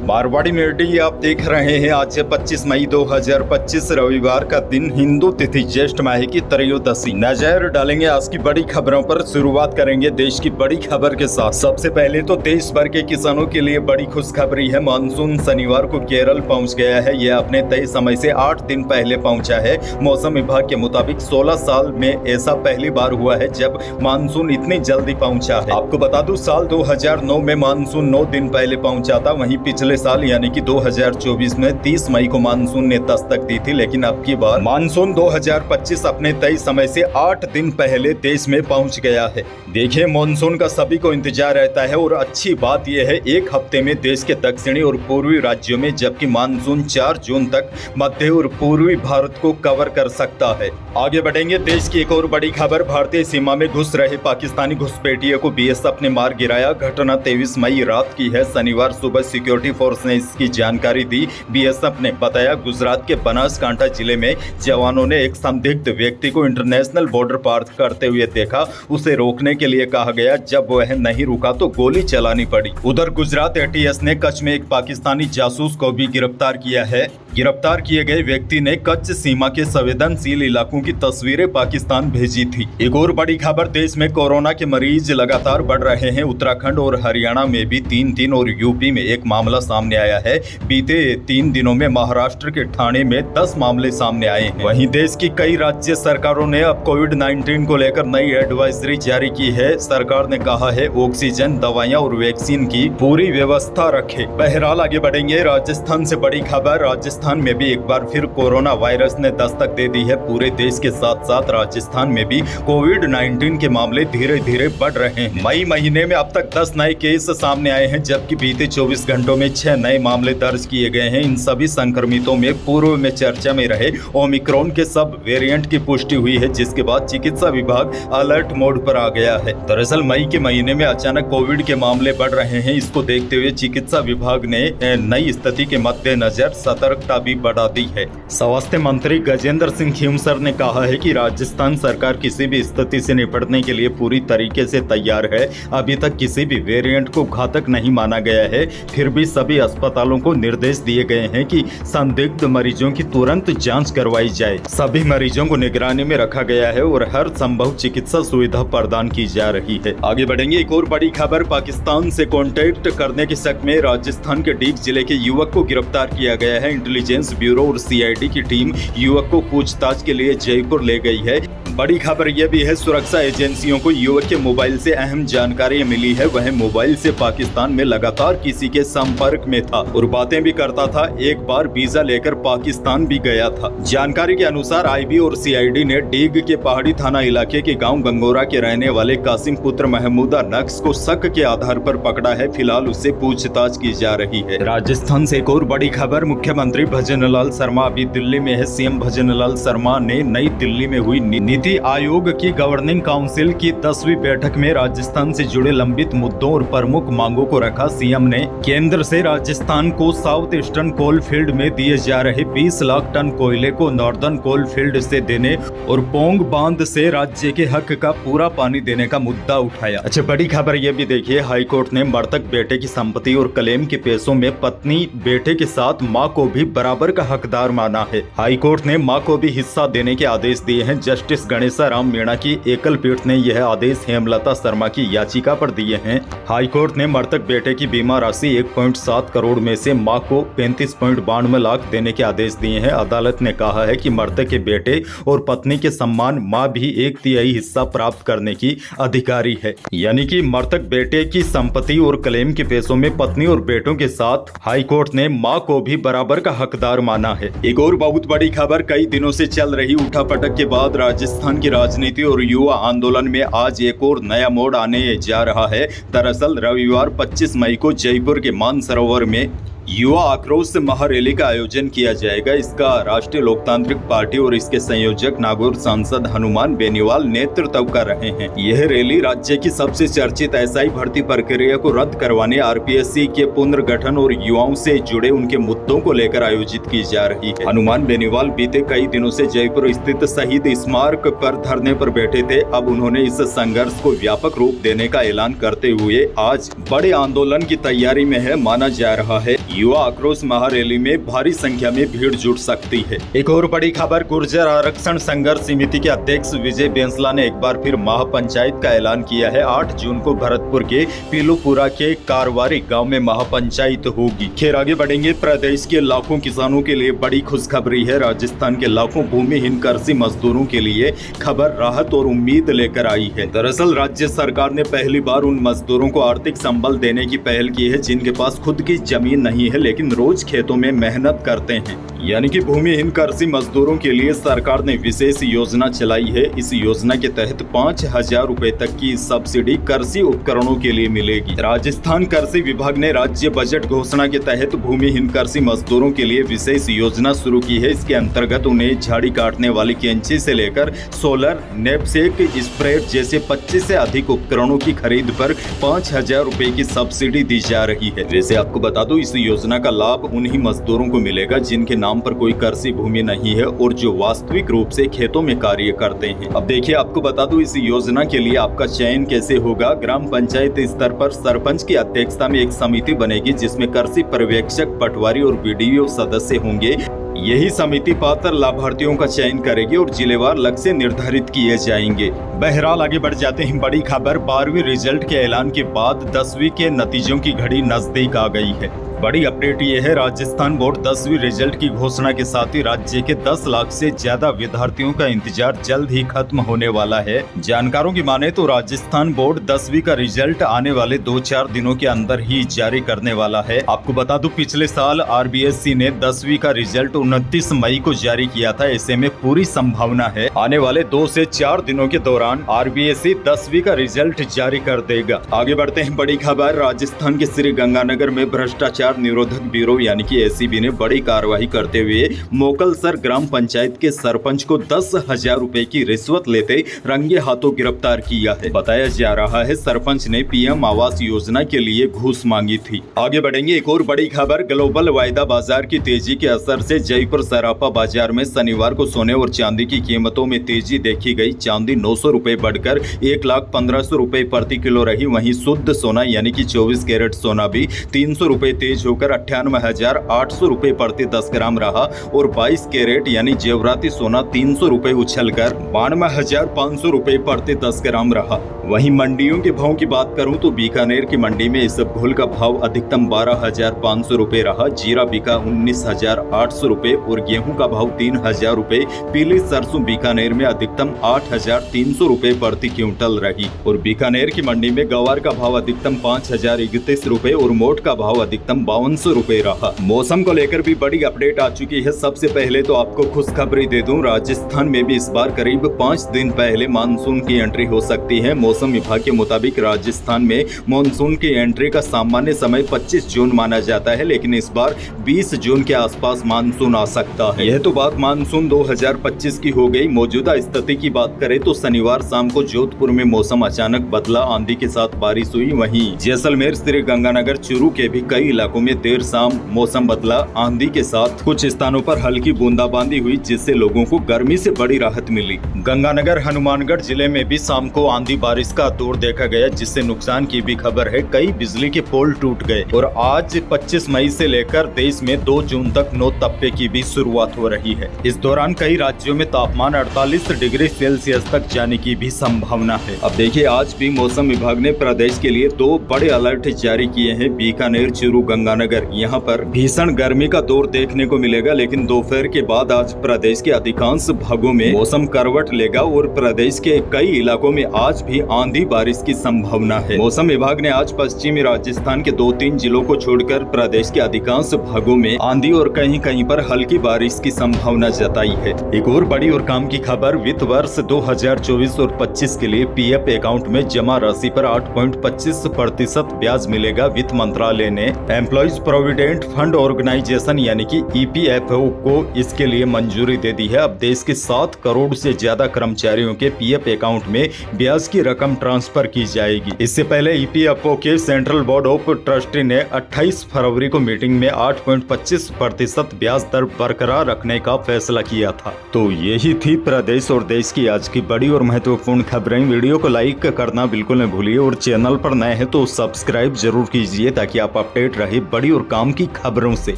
Marwari media आप देख रहे हैं। आज है 25 मई 2025 रविवार का दिन, हिंदू तिथि ज्येष्ठ माह की त्रयोदशी। नजर डालेंगे आज की बड़ी खबरों पर। शुरुआत करेंगे देश की बड़ी खबर के साथ। सबसे पहले तो देश भर के किसानों के लिए बड़ी खुशखबरी है। मानसून शनिवार को केरल पहुंच गया है। यह अपने तय समय से 8 दिन पहले पहुंचा है। मौसम विभाग के मुताबिक 16 साल में ऐसा पहली बार हुआ है जब मानसून इतनी जल्दी पहुंचा है। आपको बता दूं, साल 2009 में मानसून 9 दिन पहले पहुंचा था। वहीं पिछले साल यानी कि 2024 में 30 मई को मानसून ने दस्तक दी थी, लेकिन अब की बार मानसून 2025 अपने तय समय से 8 दिन पहले देश में पहुंच गया है। देखिए, मानसून का सभी को इंतजार रहता है और अच्छी बात यह है, एक हफ्ते में देश के दक्षिणी और पूर्वी राज्यों में, जबकि मानसून 4 जून तक मध्य और पूर्वी भारत को कवर कर सकता है। आगे बढ़ेंगे, देश की एक और बड़ी खबर। भारतीय सीमा में घुस रहे पाकिस्तानी घुसपैठियों को बीएसएफ ने मार गिराया। घटना 23 मई रात की है। शनिवार सुबह सिक्योरिटी फोर्स ने इसकी जानकारी दी। बीएसएफ ने बताया, गुजरात के बनासकांठा जिले में जवानों ने एक संदिग्ध व्यक्ति को इंटरनेशनल बॉर्डर पार करते हुए देखा। उसे रोकने के लिए कहा गया। जब वह नहीं रुका तो गोली चलानी पड़ी। उधर गुजरात एटीएस ने कच्छ में एक पाकिस्तानी जासूस को भी गिरफ्तार किया है। गिरफ्तार किए गए व्यक्ति ने कच्छ सीमा के संवेदनशील इलाकों की तस्वीरें पाकिस्तान भेजी थी। एक और बड़ी खबर, देश में कोरोना के मरीज लगातार बढ़ रहे हैं। उत्तराखंड और हरियाणा में भी 3 और यूपी में 1 मामला सामने आया है। बीते 3 दिनों में महाराष्ट्र के ठाणे में 10 मामले सामने आए हैं। वहीं देश की कई राज्य सरकारों ने अब कोविड-19 को लेकर नई एडवाइजरी जारी की है। सरकार ने कहा है, ऑक्सीजन, दवाइयां और वैक्सीन की पूरी व्यवस्था रखे। बहरहाल आगे बढ़ेंगे, राजस्थान से बड़ी खबर। राजस्थान में भी एक बार फिर कोरोना वायरस ने दस्तक दे दी है। पूरे देश के साथ साथ राजस्थान में भी कोविड-19 के मामले धीरे धीरे बढ़ रहे हैं। मई महीने में अब तक 10 नए केस सामने आए हैं, जबकि बीते 24 घंटों में 6 नए मामले दर्ज किए गए हैं। इन सभी संक्रमितों में पूर्व में चर्चा में रहे ओमिक्रॉन के सब वेरिएंट की पुष्टि हुई है, जिसके बाद चिकित्सा विभाग अलर्ट मोड पर आ गया है। दरअसल मई के महीने में अचानक कोविड के मामले बढ़ रहे हैं। इसको देखते हुए चिकित्सा विभाग ने नई स्थिति के मद्देनजर सतर्कता भी बढ़ा दी है। स्वास्थ्य मंत्री गजेंद्र सिंह खीमसर ने कहा है कि राजस्थान सरकार किसी भी स्थिति से निपटने के लिए पूरी तरीके से तैयार है। अभी तक किसी भी वेरिएंट को घातक नहीं माना गया है। फिर भी सभी अस्पतालों को निर्देश दिए गए हैं कि संदिग्ध मरीजों की तुरंत जांच करवाई जाए। सभी मरीजों को निगरानी में रखा गया है और हर संभव चिकित्सा सुविधा प्रदान की जा रही है। आगे बढ़ेंगे, एक और बड़ी खबर। पाकिस्तान से कॉन्टेक्ट करने के शक में राजस्थान के डीग जिले के युवक को गिरफ्तार किया गया है। इंटेलिजेंस ब्यूरो और सीआईडी की टीम युवक को पूछताछ के लिए जयपुर ले गई है। बड़ी खबर यह भी है, सुरक्षा एजेंसियों को युवक के मोबाइल से अहम जानकारी मिली है। वह मोबाइल से पाकिस्तान में लगातार किसी के संपर्क में था और बातें भी करता था। एक बार वीजा लेकर पाकिस्तान भी गया था। जानकारी के अनुसार आईबी और सीआईडी ने डीग के पहाड़ी थाना इलाके के गांव गंगोरा के रहने वाले कासिम पुत्र महमूदा नक्श को शक के आधार पर पकड़ा है। फिलहाल उससे पूछताछ की जा रही है। राजस्थान से एक और बड़ी खबर, मुख्यमंत्री भजनलाल शर्मा अभी दिल्ली में है। सीएम भजनलाल शर्मा ने नई दिल्ली में हुई नीति आयोग की गवर्निंग काउंसिल की 10वीं बैठक में राजस्थान से जुड़े लंबित मुद्दों और प्रमुख मांगों को रखा। सीएम ने केंद्र से राजस्थान को साउथ ईस्टर्न कोल फील्ड में दिए जा रहे 20 लाख टन कोयले को नॉर्दर्न कोल फील्ड से देने और पोंग बांध से राज्य के हक का पूरा पानी देने का मुद्दा उठाया। अच्छा, बड़ी खबर ये भी देखिए, हाईकोर्ट ने मृतक बेटे की संपत्ति और क्लेम के पैसों में पत्नी बेटे के साथ मां को भी बराबर का हकदार माना है। हाईकोर्ट ने मां को भी हिस्सा देने के आदेश दिए हैं। जस्टिस गणेशाराम मीणा की एकल पीठ ने यह आदेश हेमलता शर्मा की याचिका पर दिए हैं। हाईकोर्ट ने मृतक बेटे की बीमा राशि 1.7 करोड़ में से मां को 35.92 लाख देने के आदेश दिए हैं। अदालत ने कहा है कि मृतक के बेटे और पत्नी के सम्मान मां भी 1/3 हिस्सा प्राप्त करने की अधिकारी है। यानी कि मृतक बेटे की संपत्ति और क्लेम के पैसों में पत्नी और बेटों के साथ हाईकोर्ट ने मां को भी बराबर का हकदार माना है। एक और बहुत बड़ी खबर, कई दिनों से चल रही उठापटक के बाद राजस्थान की राजनीति और युवा आंदोलन में आज एक और नया मोड़ आने जा रहा है। दरअसल रविवार 25 मई को जयपुर के मानसरोवर में युवा आक्रोश महारैली का आयोजन किया जाएगा। इसका राष्ट्रीय लोकतांत्रिक पार्टी और इसके संयोजक नागौर सांसद हनुमान बेनीवाल नेतृत्व कर रहे हैं। यह रैली राज्य की सबसे चर्चित एसआई भर्ती प्रक्रिया को रद्द करवाने, आरपीएससी के पुनर्गठन और युवाओं से जुड़े उनके मुद्दों को लेकर आयोजित की जा रही है। हनुमान बेनीवाल बीते कई दिनों से जयपुर स्थित शहीद स्मारक पर धरने पर बैठे थे। अब उन्होंने इस संघर्ष को व्यापक रूप देने का ऐलान करते हुए आज बड़े आंदोलन की तैयारी में है। माना जा रहा है युवा आक्रोश महारैली में भारी संख्या में भीड़ जुट सकती है। एक और बड़ी खबर, गुर्जर आरक्षण संघर्ष समिति के अध्यक्ष विजय बेंसला ने एक बार फिर महापंचायत का ऐलान किया है। 8 जून को भरतपुर के पीलूपुरा के कारवारी गांव में महापंचायत होगी। खैर आगे बढ़ेंगे। प्रदेश के लाखों किसानों के लिए बड़ी खुशखबरी है। राजस्थान के लाखों भूमिहीन कृषि मजदूरों के लिए खबर राहत और उम्मीद लेकर आई है। दरअसल राज्य सरकार ने पहली बार उन मजदूरों को आर्थिक संबल देने की पहल की है जिनके पास खुद की जमीन नहीं है लेकिन रोज खेतों में मेहनत करते हैं, यानी कि भूमिहीन कृषि मजदूरों के लिए सरकार ने विशेष योजना चलाई है। इस योजना के तहत 5,000 रुपए तक की सब्सिडी कृषि उपकरणों के लिए मिलेगी। राजस्थान कृषि विभाग ने राज्य बजट घोषणा के तहत भूमिहीन कृषि मजदूरों के लिए विशेष योजना शुरू की है। इसके अंतर्गत उन्हें झाड़ी काटने वाली कैंची से लेकर सोलर, नैपसेक, स्प्रेड जैसे 25 से अधिक उपकरणों की खरीद पर 5,000 रुपए की सब्सिडी दी जा रही है। वैसे आपको बता दो, इस योजना का लाभ उन्हीं मजदूरों को मिलेगा जिनके नाम पर कोई कृषि भूमि नहीं है और जो वास्तविक रूप से खेतों में कार्य करते हैं। अब देखिए, आपको बता दूं इस योजना के लिए आपका चयन कैसे होगा। ग्राम पंचायत स्तर पर सरपंच की अध्यक्षता में एक समिति बनेगी जिसमें कृषि पर्यवेक्षक, पटवारी और बीडीओ सदस्य होंगे। यही समिति पात्र लाभार्थियों का चयन करेगी और जिलेवार लक्ष्य निर्धारित किए जाएंगे। बहरहाल आगे बढ़ जाते हैं। बड़ी खबर, 12वीं रिजल्ट के ऐलान के बाद 10वीं के नतीजों की घड़ी नजदीक आ गई है। बड़ी अपडेट ये है, राजस्थान बोर्ड 10वीं रिजल्ट की घोषणा के साथ ही राज्य के 10 लाख से ज्यादा विद्यार्थियों का इंतजार जल्द ही खत्म होने वाला है। जानकारों की माने तो राजस्थान बोर्ड 10वीं का रिजल्ट आने वाले 2-4 दिनों के अंदर ही जारी करने वाला है। आपको बता दूं, पिछले साल RBSC ने 10वीं का रिजल्ट 29 मई को जारी किया था। ऐसे में पूरी संभावना है आने वाले 2 से 4 दिनों के दौरान RBSC 10वीं का रिजल्ट जारी कर देगा। आगे बढ़ते हैं। बड़ी खबर, राजस्थान के श्री गंगानगर में भ्रष्टाचार निरोधक ब्यूरो यानी कि ACB ने बड़ी कार्रवाई करते हुए मोकलसर ग्राम पंचायत के सरपंच को 10,000 रुपए की रिश्वत लेते रंगे हाथों गिरफ्तार किया है। बताया जा रहा है सरपंच ने PM आवास योजना के लिए घूस मांगी थी। आगे बढ़ेंगे। एक और बड़ी खबर, ग्लोबल वायदा बाजार की तेजी के असर से जयपुर सराफा बाजार में शनिवार को सोने और चांदी की कीमतों में तेजी देखी गई। चांदी 900 रुपए बढ़कर 1,15,000 रुपए प्रति किलो रही। वहीं शुद्ध सोना यानी कि 24 कैरेट सोना भी 300 रुपए तेज होकर 98,800 रुपए प्रति 10 ग्राम रहा और 22 कैरेट यानी जेवराती सोना 300 रुपए उछलकर 92,500 रुपए प्रति 10 ग्राम रहा। वहीं मंडियों के भाव की बात करूं तो बीकानेर की मंडी में इसबगोल का भाव अधिकतम 12,500 रुपए रहा। जीरा बिका 19,800 रुपए और गेहूं का भाव 3,000 रुपए। पीली सरसों बीकानेर में अधिकतम 8,300 रुपए प्रति क्विंटल रही और बीकानेर की मंडी में गवार का भाव अधिकतम 5,031 रुपए और मोट का भाव अधिकतम 5200 रुपए रहा। मौसम को लेकर भी बड़ी अपडेट आ चुकी है। सबसे पहले तो आपको खुशखबरी दे दूं, राजस्थान में भी इस बार करीब 5 दिन पहले मानसून की एंट्री हो सकती है। मौसम विभाग के मुताबिक राजस्थान में मानसून की एंट्री का सामान्य समय 25 जून माना जाता है, लेकिन इस बार 20 जून के आसपास मानसून आ सकता है। यह तो बात मानसून 2025 की हो गई। मौजूदा स्थिति की बात करें तो शनिवार शाम को जोधपुर में मौसम अचानक बदला, आंधी के साथ बारिश हुई। वहीं जैसलमेर, श्री गंगानगर, चूरू के भी कई इलाकों में देर शाम मौसम बदला, आंधी के साथ कुछ स्थानों पर हल्की बूंदाबांदी हुई जिससे लोगों को गर्मी से बड़ी राहत मिली। गंगानगर, हनुमानगढ़ जिले में भी शाम को आंधी बारिश का दौर देखा गया जिससे नुकसान की भी खबर है। कई बिजली के पोल टूट गए और आज 25 मई से लेकर देश में 2 जून तक 9 तप्पे की भी शुरुआत हो रही है। इस दौरान कई राज्यों में तापमान 48 डिग्री सेल्सियस तक जाने की भी संभावना है। अब देखिए, आज भी मौसम विभाग ने प्रदेश के लिए 2 बड़े अलर्ट जारी किए हैं। बीकानेर, चूरू, गंगानगर, यहाँ पर भीषण गर्मी का दौर देखने को मिलेगा, लेकिन दोपहर के बाद आज प्रदेश के अधिकांश भागों में मौसम करवट लेगा और प्रदेश के कई इलाकों में आज भी आंधी बारिश की संभावना है। मौसम विभाग ने आज पश्चिमी राजस्थान के 2-3 जिलों को छोड़कर प्रदेश के अधिकांश भागों में आंधी और कहीं कहीं पर हल्की बारिश की संभावना जताई है। एक और बड़ी और काम की खबर, वित्त वर्ष 2024 और 25 के लिए PF अकाउंट में जमा राशि पर 8.25% ब्याज मिलेगा। वित्त मंत्रालय ने एम्प्लॉइज प्रोविडेंट फंड ऑर्गेनाइजेशन यानी कि EPFO को इसके लिए मंजूरी दे दी है। अब देश के 7 करोड़ से ज्यादा कर्मचारियों के PF अकाउंट में ब्याज की रकम रकम ट्रांसफर की जाएगी। इससे पहले ईपीएफओ के सेंट्रल बोर्ड ऑफ ट्रस्टी ने 28 फरवरी को मीटिंग में 8.25% ब्याज दर बरकरार रखने का फैसला किया था। तो यही थी प्रदेश और देश की आज की बड़ी और महत्वपूर्ण खबरें। वीडियो को लाइक करना बिल्कुल न भूलिए और चैनल पर नए हैं तो सब्सक्राइब जरूर कीजिए ताकि आप अपडेट रहे बड़ी और काम की खबरों से।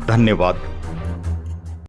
धन्यवाद।